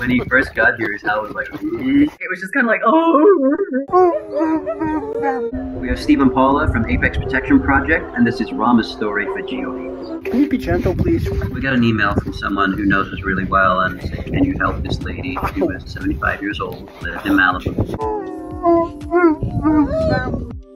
When he first got here, his howl was like, "Ooh." It was just kind of like, oh. We have Steve and Paula from Apex Protection Project, and this is Rama's story for GeoBeats. Can you be gentle, please? We got an email from someone who knows us really well and said, can you help this lady? She was 75 years old, lived in Malibu.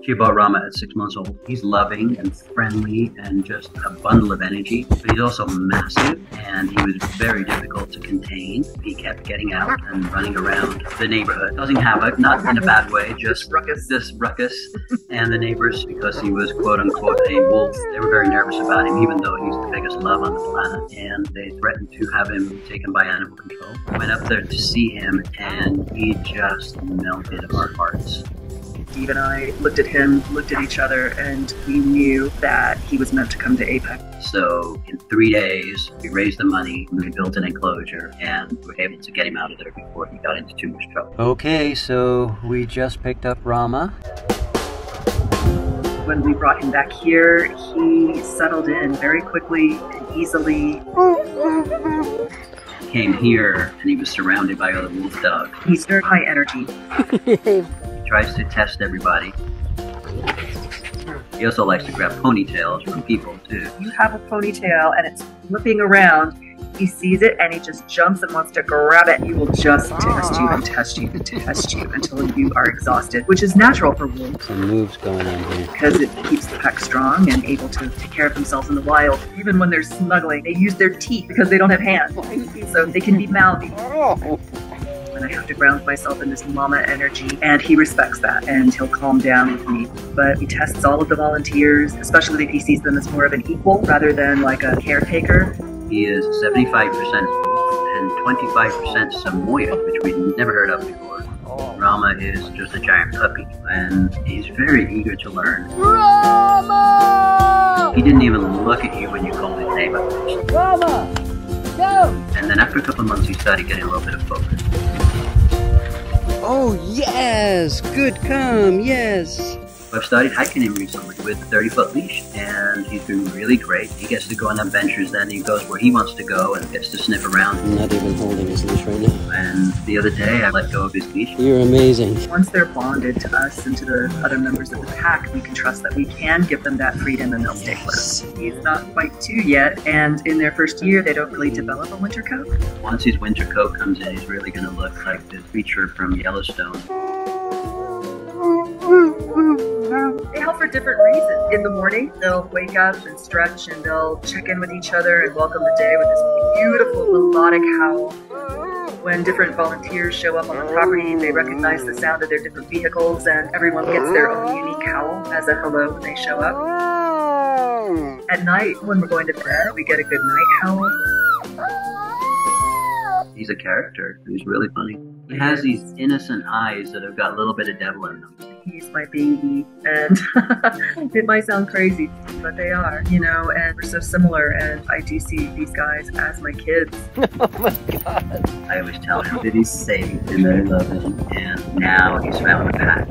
She bought Rama at 6 months old. He's loving and friendly and just a bundle of energy, but he's also massive and he was very difficult to contain. He kept getting out and running around the neighborhood, causing havoc, not in a bad way, just ruckus. And the neighbors, because he was quote unquote a wolf, they were very nervous about him, even though he's the biggest love on the planet. And they threatened to have him taken by animal control. I went up there to see him and he just melted our hearts. Steve and I looked at him, looked at each other, and we knew that he was meant to come to Apex. So in 3 days, we raised the money, we built an enclosure, and we were able to get him out of there before he got into too much trouble. Okay, so we just picked up Rama. When we brought him back here, he settled in very quickly and easily. Came here, and he was surrounded by other wolf dogs. He's very high energy. Tries to test everybody. He also likes to grab ponytails from people too. You have a ponytail and it's whipping around. He sees it and he just jumps and wants to grab it. He will just test you and test you and test you until you are exhausted, which is natural for wolves. Some moves going on here. Because it keeps the pack strong and able to take care of themselves in the wild. Even when they're snuggling, they use their teeth because they don't have hands. So they can be mouthy. And I have to ground myself in this mama energy, and he respects that, and he'll calm down with me. But he tests all of the volunteers, especially if he sees them as more of an equal rather than like a caretaker. He is 75% wolf and 25% Samoyed, which we've never heard of before. Rama is just a giant puppy, and he's very eager to learn. Rama! He didn't even look at you when you called his name up. Rama! Go! And then after a couple of months, he started getting a little bit of focus. Oh, yes! Good come, yes! I've started hiking him recently with a 30-foot leash, and he's been really great. He gets to go on adventures, then he goes where he wants to go and gets to sniff around. I'm not even holding his leash right now. And the other day, I let go of his leash. You're amazing. Once they're bonded to us and to the other members of the pack, we can trust that we can give them that freedom and they'll stay close. He's not quite 2 yet, and in their first year, they don't really develop a winter coat. Once his winter coat comes in, he's really going to look like the creature from Yellowstone. They help for different reasons. In the morning, they'll wake up and stretch and they'll check in with each other and welcome the day with this beautiful melodic howl. When different volunteers show up on the property, they recognize the sound of their different vehicles and everyone gets their own unique howl as a hello when they show up. At night, when we're going to bed, we get a good night howl. He's a character. He's really funny. He has these innocent eyes that have got a little bit of devil in them. He's my baby, and it might sound crazy, but they are, you know, and we're so similar, and I do see these guys as my kids. Oh my god. I always tell him that he's safe and that I love him, and now he's found a pack.